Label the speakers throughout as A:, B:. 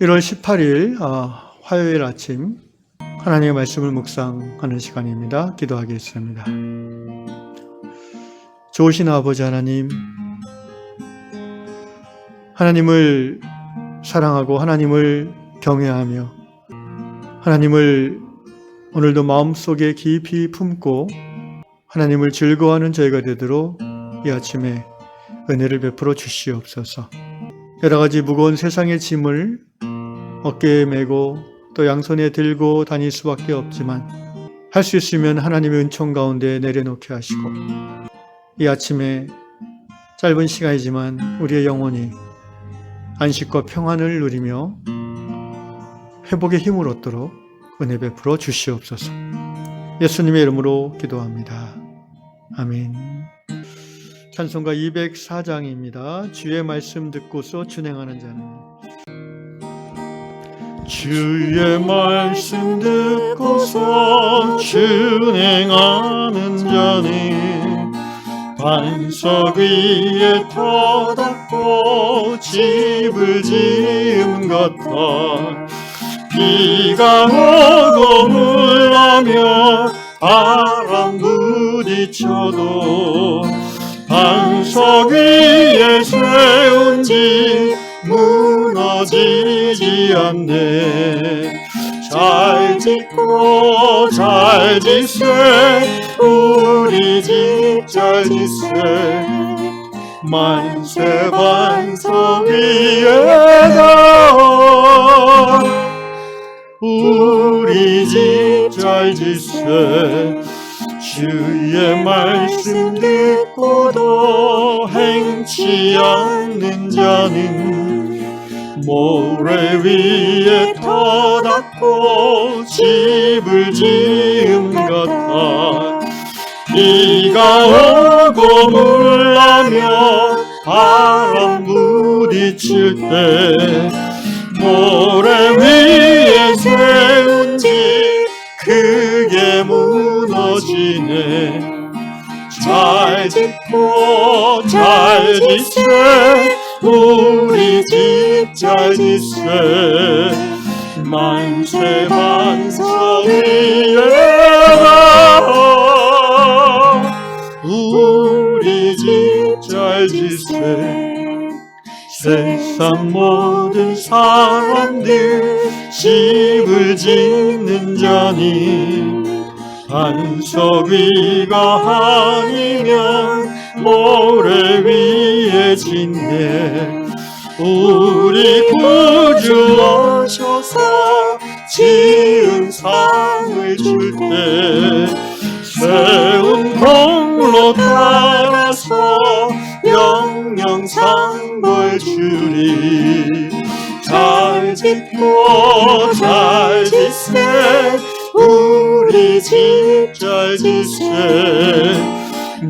A: 1월 18일 화요일 아침 하나님의 말씀을 묵상하는 시간입니다. 기도하겠습니다. 좋으신 아버지 하나님, 하나님을 사랑하고 하나님을 경외하며 하나님을 오늘도 마음속에 깊이 품고 하나님을 즐거워하는 저희가 되도록 이 아침에 은혜를 베풀어 주시옵소서. 여러 가지 무거운 세상의 짐을 어깨에 메고 또 양손에 들고 다닐 수밖에 없지만 할 수 있으면 하나님의 은총 가운데 내려놓게 하시고 이 아침에 짧은 시간이지만 우리의 영혼이 안식과 평안을 누리며 회복의 힘을 얻도록 은혜 베풀어 주시옵소서. 예수님의 이름으로 기도합니다. 아멘. 찬송가 204장입니다. 주의 말씀 듣고서 준행하는 자는 주의 말씀 듣고서 준행하는 자는 반석 위에 터닫고 집을 지은 같아 비가 오고 물나며 바람 부딪혀도 반석 위에 세운 집 무너지지 않네. 잘 짓고 잘 짓세 우리 집 잘 짓세 만세 반석 위에다 우리 집 잘 짓세. 주의 말씀 듣고도 행치 않는 자는 모래 위에 터닫고 집을 지은 같아 비가 오고 물나며 바람 부딪힐 때 모래 위에 세운 집 크게 무너지네. 잘 짓고 잘 짓세 우리 집 잘 짓세 만세 반석 위에다 우리 집 잘 짓세. 세상 모든 사람들 집을 짓는 자니 반석 위가 아니면 모래 위에 짓네. 우리 구주 오셔서 지은 상을 줄 때 세운 공로 따라서 영영 상벌 주리. 잘 짓고 잘 짓세 우리 집 잘 짓세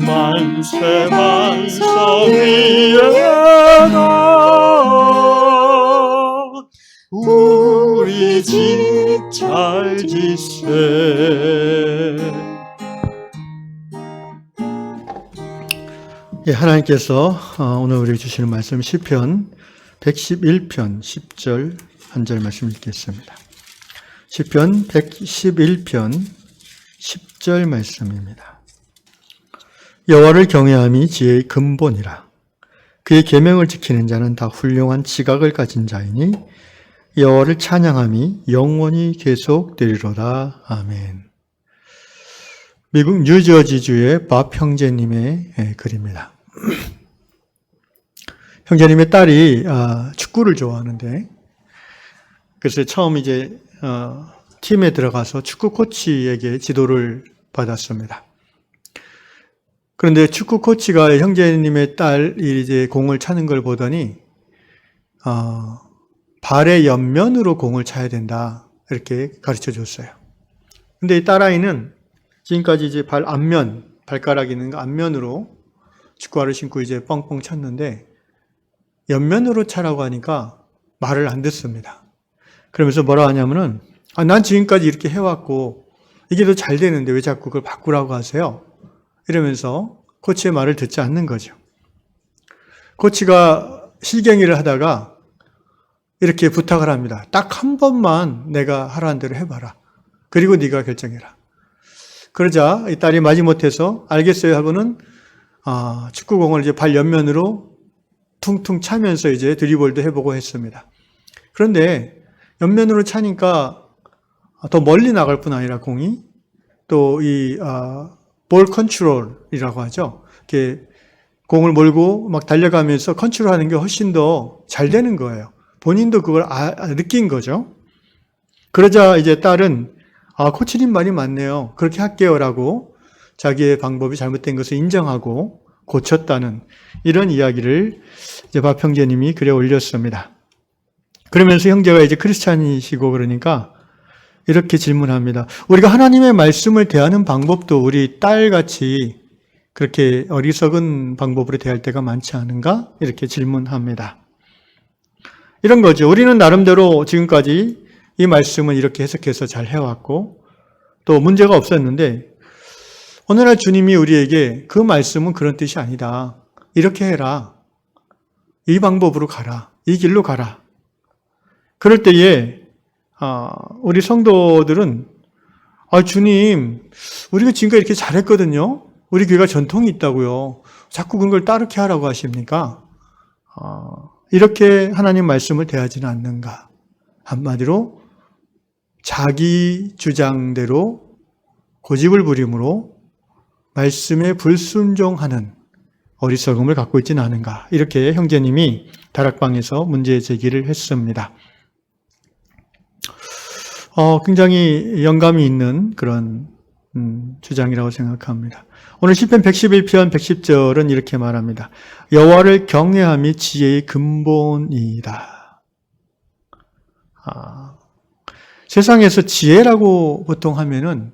A: 만세 반석 위에다 우리 집 잘 짓세. 예, 하나님께서 오늘 우리에게 주시는 말씀 시편 111편 10절 한 절 말씀 읽겠습니다. 시편 111편 10절 말씀입니다. 여호와를 경외함이 지혜의 근본이라. 그의 계명을 지키는 자는 다 훌륭한 지각을 가진 자이니 여호와를 찬양함이 영원히 계속되리로다. 아멘. 미국 뉴저지주의 밥 형제님의 글입니다. 형제님의 딸이 축구를 좋아하는데 그래서 처음 이제 팀에 들어가서 축구 코치에게 지도를 받았습니다. 그런데 축구 코치가 형제님의 딸이 이제 공을 차는 걸 보더니 발의 옆면으로 공을 차야 된다 이렇게 가르쳐 줬어요. 근데 이 딸아이는 지금까지 이제 발 앞면, 발가락 있는 앞면으로 축구화를 신고 이제 뻥뻥 쳤는데 옆면으로 차라고 하니까 말을 안 듣습니다. 그러면서 뭐라 하냐면은 난 지금까지 이렇게 해왔고 이게 더 잘 되는데 왜 자꾸 그걸 바꾸라고 하세요? 이러면서 코치의 말을 듣지 않는 거죠. 코치가 실갱이를 하다가 이렇게 부탁을 합니다. 딱 한 번만 내가 하라는 대로 해봐라. 그리고 네가 결정해라. 그러자 이 딸이 마지못해서 알겠어요 하고는 축구공을 이제 발 옆면으로 퉁퉁 차면서 이제 드리블도 해보고 했습니다. 그런데 옆면으로 차니까 더 멀리 나갈 뿐 아니라 공이 또 이 볼 컨트롤이라고 하죠. 이렇게 공을 몰고 막 달려가면서 컨트롤하는 게 훨씬 더 잘 되는 거예요. 본인도 그걸 느낀 거죠. 그러자 이제 딸은 코치님 말이 맞네요. 그렇게 할게요라고 자기의 방법이 잘못된 것을 인정하고 고쳤다는 이런 이야기를 이제 박 형제님이 글에 올렸습니다. 그러면서 형제가 이제 크리스찬이시고 그러니까 이렇게 질문합니다. 우리가 하나님의 말씀을 대하는 방법도 우리 딸같이 그렇게 어리석은 방법으로 대할 때가 많지 않은가? 이렇게 질문합니다. 이런 거죠. 우리는 나름대로 지금까지 이 말씀을 이렇게 해석해서 잘 해왔고 또 문제가 없었는데 어느 날 주님이 우리에게 그 말씀은 그런 뜻이 아니다. 이렇게 해라. 이 방법으로 가라. 이 길로 가라. 그럴 때에 우리 성도들은 주님, 우리가 지금까지 이렇게 잘했거든요. 우리 교회가 전통이 있다고요. 자꾸 그런 걸 따르게 하라고 하십니까? 이렇게 하나님 말씀을 대하지는 않는가? 한마디로 자기 주장대로 고집을 부림으로 말씀에 불순종하는 어리석음을 갖고 있지는 않은가? 이렇게 형제님이 다락방에서 문제 제기를 했습니다. 굉장히 영감이 있는 그런 주장이라고 생각합니다. 오늘 시편 111편 110절은 이렇게 말합니다. 여호와를 경외함이 지혜의 근본이다. 세상에서 지혜라고 보통 하면은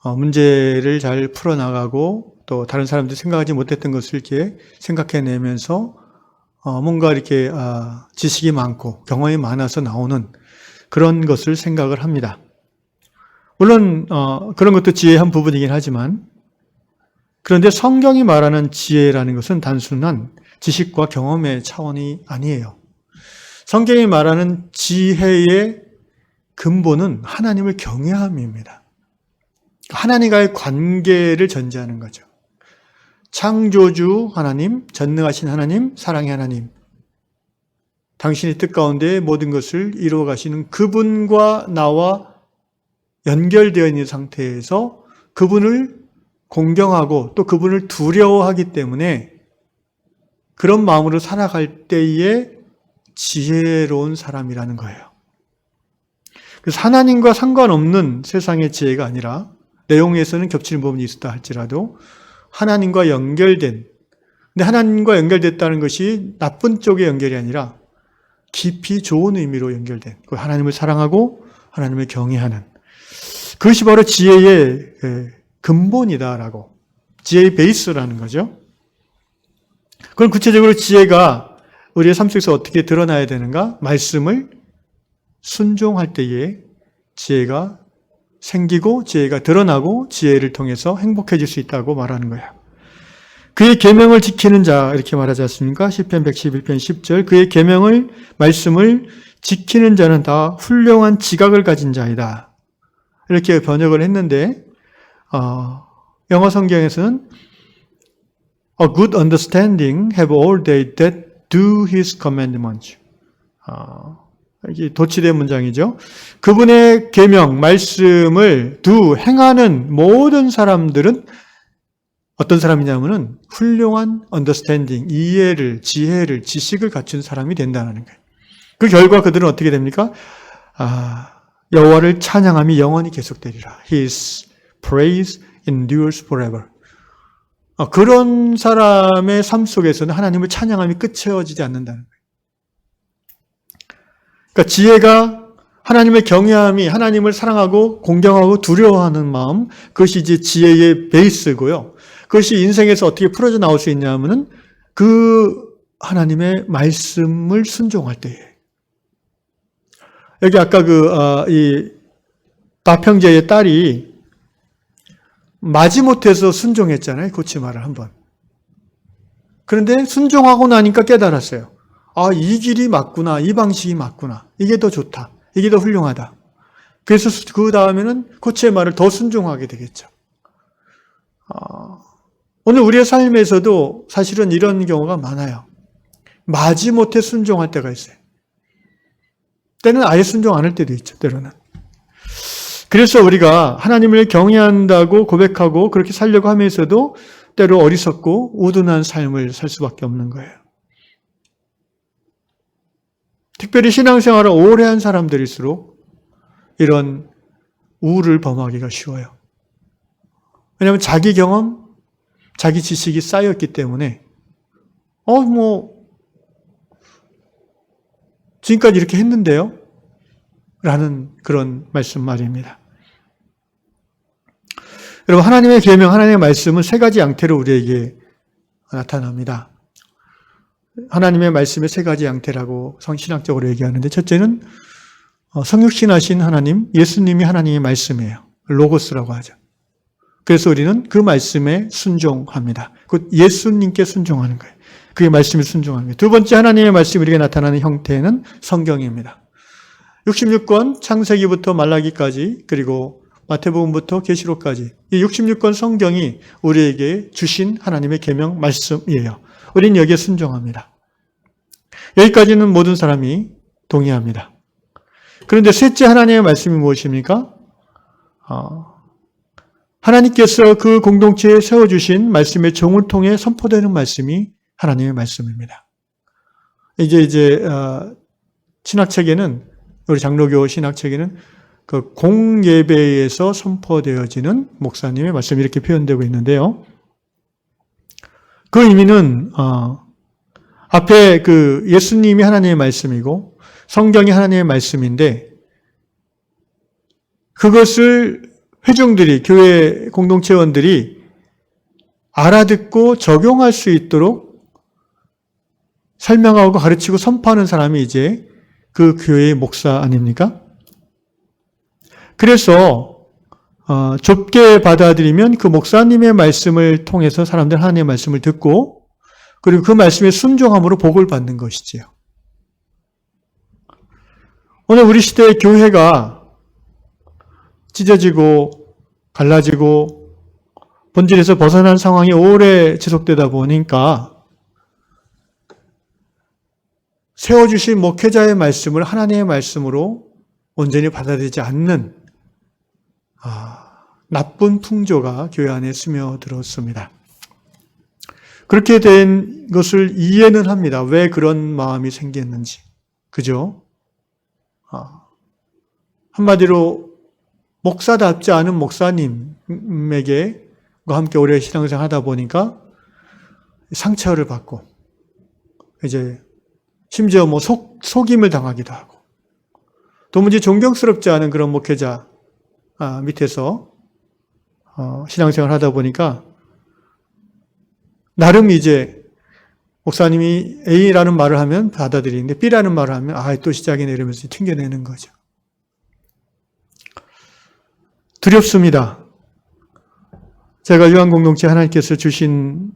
A: 문제를 잘 풀어나가고 또 다른 사람들이 생각하지 못했던 것을 이렇게 생각해내면서 뭔가 이렇게 지식이 많고 경험이 많아서 나오는 그런 것을 생각을 합니다. 물론 그런 것도 지혜의 한 부분이긴 하지만 그런데 성경이 말하는 지혜라는 것은 단순한 지식과 경험의 차원이 아니에요. 성경이 말하는 지혜의 근본은 하나님을 경외함입니다. 하나님과의 관계를 전제하는 거죠. 창조주 하나님, 전능하신 하나님, 사랑의 하나님, 당신의 뜻 가운데 모든 것을 이루어 가시는 그분과 나와 연결되어 있는 상태에서 그분을 공경하고 또 그분을 두려워하기 때문에 그런 마음으로 살아갈 때에 지혜로운 사람이라는 거예요. 그래서 하나님과 상관없는 세상의 지혜가 아니라 내용에서는 겹치는 부분이 있었다 할지라도 하나님과 연결된, 근데 하나님과 연결됐다는 것이 나쁜 쪽의 연결이 아니라 깊이 좋은 의미로 연결된, 하나님을 사랑하고 하나님을 경외하는 그것이 바로 지혜의 근본이다라고, 지혜의 베이스라는 거죠. 그럼 구체적으로 지혜가 우리의 삶 속에서 어떻게 드러나야 되는가? 말씀을 순종할 때에 지혜가 생기고 지혜가 드러나고 지혜를 통해서 행복해질 수 있다고 말하는 거예요. 그의 계명을 지키는 자, 이렇게 말하지 않습니까? 시편 111편 10절, 그의 계명을, 말씀을 지키는 자는 다 훌륭한 지각을 가진 자이다. 이렇게 번역을 했는데 영어 성경에서는 A good understanding have all they that do his commandments. 이게 도치된 문장이죠. 그분의 계명, 말씀을 행하는 모든 사람들은 어떤 사람이냐면은 훌륭한 understanding, 이해를, 지혜를, 지식을 갖춘 사람이 된다는 거예요. 그 결과 그들은 어떻게 됩니까? 여호와를 찬양함이 영원히 계속되리라. His praise endures forever. 그런 사람의 삶 속에서는 하나님을 찬양함이 끝이어지지 않는다는 거예요. 그러니까 지혜가 하나님의 경외함이 하나님을 사랑하고 공경하고 두려워하는 마음, 그것이 이제 지혜의 베이스고요. 그것이 인생에서 어떻게 풀어져 나올 수 있냐면은 그 하나님의 말씀을 순종할 때에. 여기 아까 이 박형제의 딸이 마지못해서 순종했잖아요. 고치 말을 한번. 그런데 순종하고 나니까 깨달았어요. 아, 이 길이 맞구나. 이 방식이 맞구나. 이게 더 좋다. 이게 더 훌륭하다. 그래서 그 다음에는 코치의 말을 더 순종하게 되겠죠. 오늘 우리의 삶에서도 사실은 이런 경우가 많아요. 마지못해 순종할 때가 있어요. 때는 아예 순종 안 할 때도 있죠, 때로는. 그래서 우리가 하나님을 경외한다고 고백하고 그렇게 살려고 하면서도 때로 어리석고 우둔한 삶을 살 수밖에 없는 거예요. 특별히 신앙생활을 오래 한 사람들일수록 이런 우를 범하기가 쉬워요. 왜냐하면 자기 경험, 자기 지식이 쌓였기 때문에 지금까지 이렇게 했는데요? 라는 그런 말씀 말입니다. 여러분, 하나님의 계명, 하나님의 말씀은 세 가지 양태로 우리에게 나타납니다. 하나님의 말씀의 세 가지 양태라고 성신학적으로 얘기하는데, 첫째는 성육신하신 하나님, 예수님이 하나님의 말씀이에요. 로고스라고 하죠. 그래서 우리는 그 말씀에 순종합니다. 곧 예수님께 순종하는 거예요. 그게 말씀에 순종하는 거예요. 두 번째 하나님의 말씀이 우리에게 나타나는 형태는 성경입니다. 66권 창세기부터 말라기까지 그리고 마태복음부터 계시록까지 이 66권 성경이 우리에게 주신 하나님의 계명 말씀이에요. 우리는 여기에 순종합니다. 여기까지는 모든 사람이 동의합니다. 그런데 셋째 하나님의 말씀이 무엇입니까? 하나님께서 그 공동체에 세워주신 말씀의 종을 통해 선포되는 말씀이 하나님의 말씀입니다. 이제 신학책에는 우리 장로교 신학책에는 그 공예배에서 선포되어지는 목사님의 말씀이 이렇게 표현되고 있는데요. 그 의미는 앞에 그 예수님이 하나님의 말씀이고 성경이 하나님의 말씀인데 그것을 회중들이 교회 공동체원들이 알아듣고 적용할 수 있도록 설명하고 가르치고 선포하는 사람이 이제 그 교회의 목사 아닙니까? 그래서 좁게 받아들이면 그 목사님의 말씀을 통해서 사람들 하나님의 말씀을 듣고 그리고 그 말씀에 순종함으로 복을 받는 것이지요. 오늘 우리 시대의 교회가 찢어지고 갈라지고 본질에서 벗어난 상황이 오래 지속되다 보니까 세워주신 목회자의 말씀을 하나님의 말씀으로 온전히 받아들이지 않는 나쁜 풍조가 교회 안에 스며들었습니다. 그렇게 된 것을 이해는 합니다. 왜 그런 마음이 생겼는지. 그죠? 한마디로 목사답지 않은 목사님에게 함께 오래 신앙생활 하다 보니까 상처를 받고 이제 심지어 속임을 당하기도 하고 도무지 존경스럽지 않은 그런 목회자 밑에서 신앙생활 하다 보니까 나름 이제 목사님이 A라는 말을 하면 받아들이는데 B라는 말을 하면 또 시작이네 이러면서 튕겨내는 거죠. 두렵습니다. 제가 유한공동체 하나님께서 주신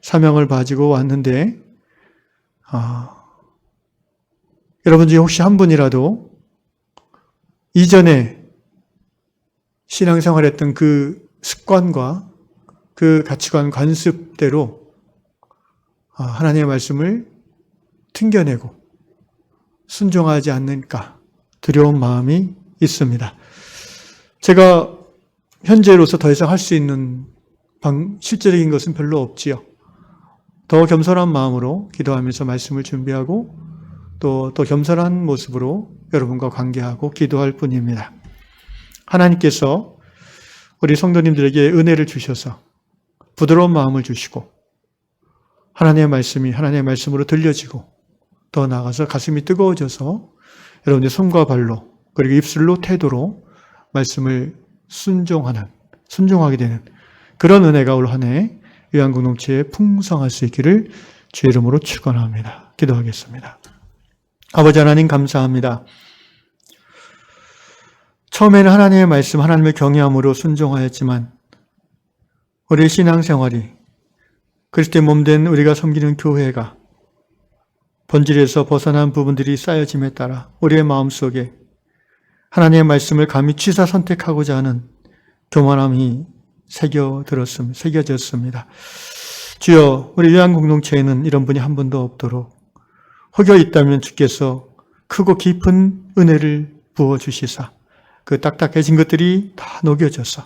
A: 사명을 가지고 왔는데 여러분 중에 혹시 한 분이라도 이전에 신앙생활했던 그 습관과 그 가치관 관습대로 하나님의 말씀을 튕겨내고 순종하지 않는가 두려운 마음이 있습니다. 제가 현재로서 더 이상 할 수 있는 실제적인 것은 별로 없지요. 더 겸손한 마음으로 기도하면서 말씀을 준비하고 또 겸손한 모습으로 여러분과 관계하고 기도할 뿐입니다. 하나님께서 우리 성도님들에게 은혜를 주셔서 부드러운 마음을 주시고 하나님의 말씀이 하나님의 말씀으로 들려지고 더 나아가서 가슴이 뜨거워져서 여러분의 손과 발로 그리고 입술로 태도로 말씀을 순종하게 되는 그런 은혜가 올 한 해 유한공동체에 풍성할 수 있기를 주의 이름으로 축원합니다. 기도하겠습니다. 아버지 하나님 감사합니다. 처음에는 하나님의 말씀, 하나님의 경외함으로 순종하였지만 우리의 신앙생활이 그리스도의 몸된 우리가 섬기는 교회가 본질에서 벗어난 부분들이 쌓여짐에 따라 우리의 마음속에 하나님의 말씀을 감히 취사 선택하고자 하는 교만함이 새겨졌습니다. 주여, 우리 요한공동체에는 이런 분이 한 분도 없도록 혹여 있다면 주께서 크고 깊은 은혜를 부어주시사 그 딱딱해진 것들이 다 녹여져서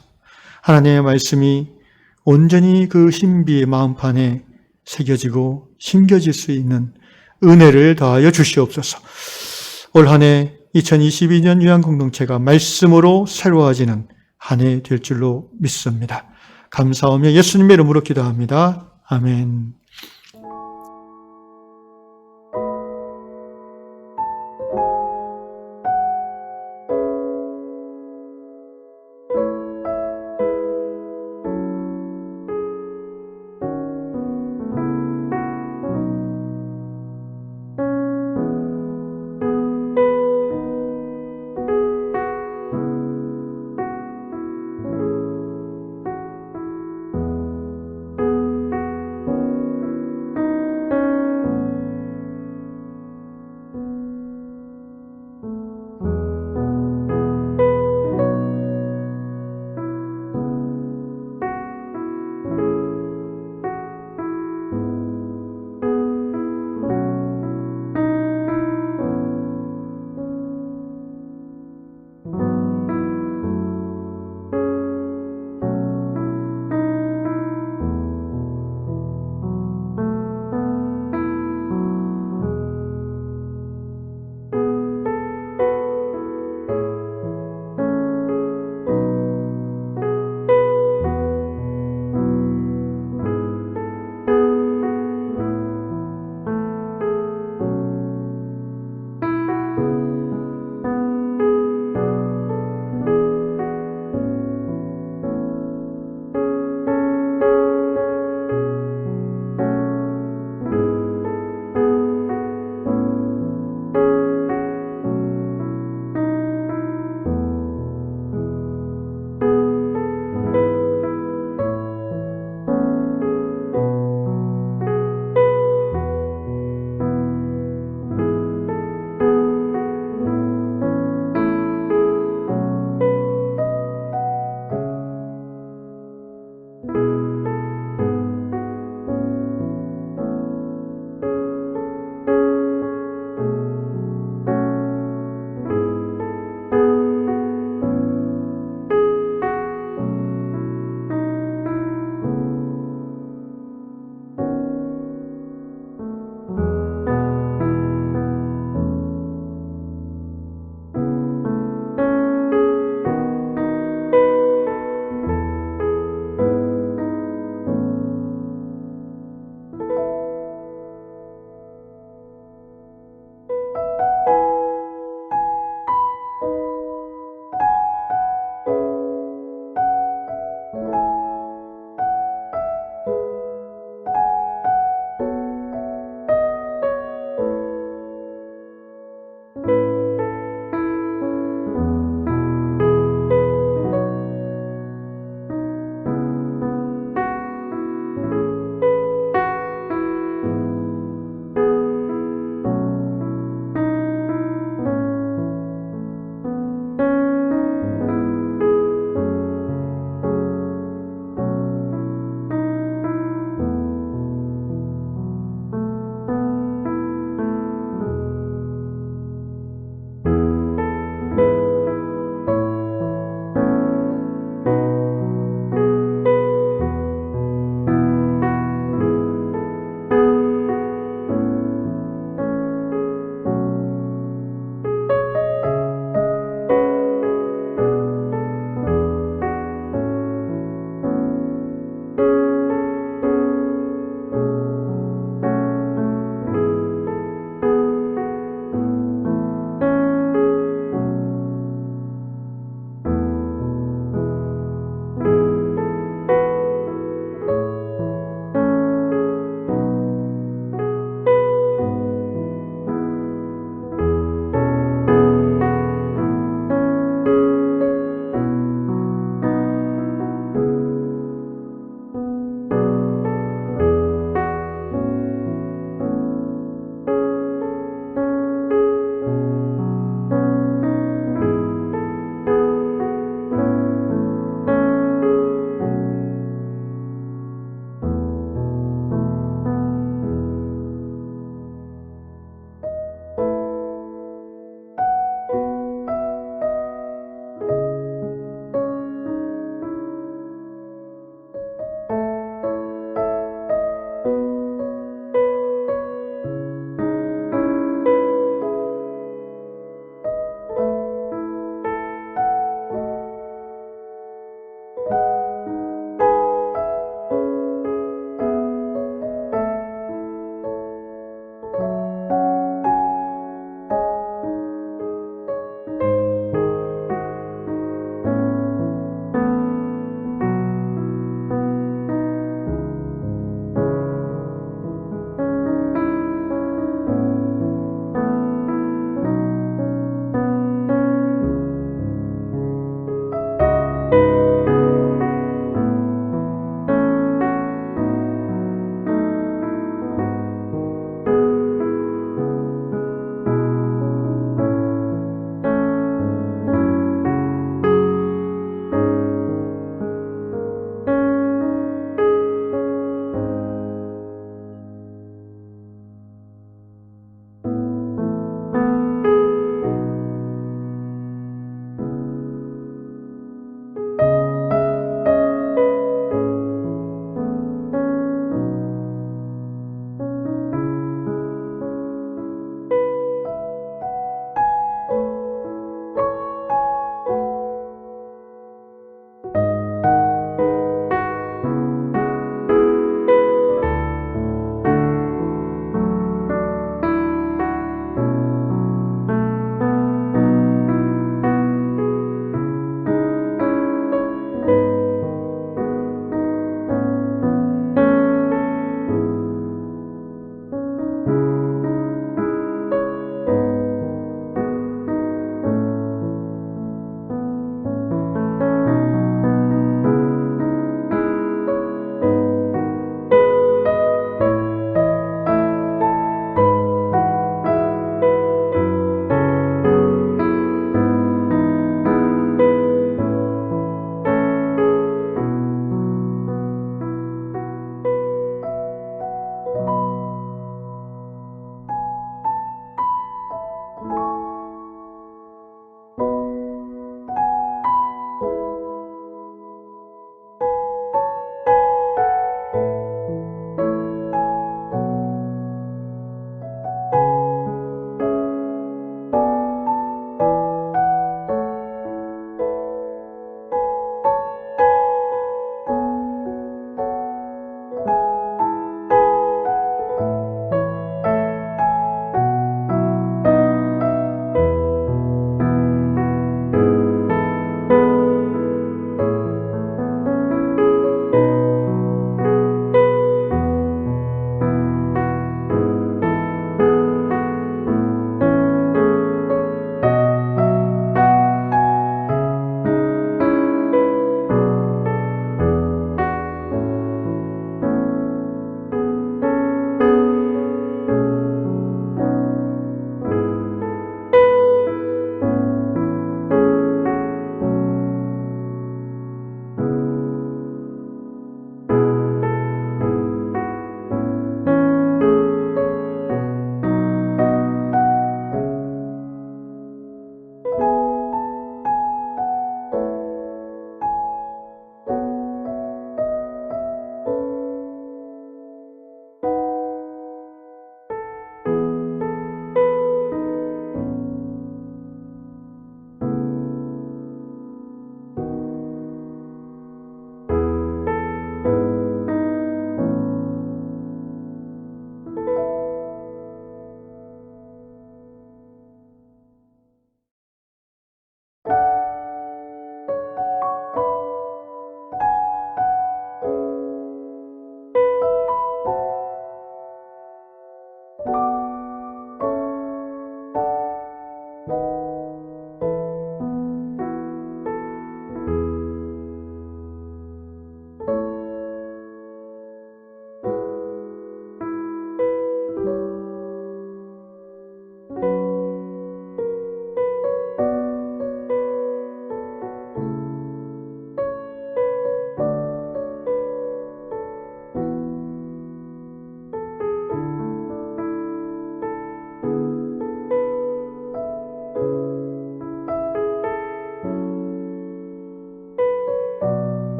A: 하나님의 말씀이 온전히 그 신비의 마음판에 새겨지고 심겨질 수 있는 은혜를 더하여 주시옵소서. 올 한 해 2022년 요한공동체가 말씀으로 새로워지는 한 해 될 줄로 믿습니다. 감사하며 예수님의 이름으로 기도합니다. 아멘.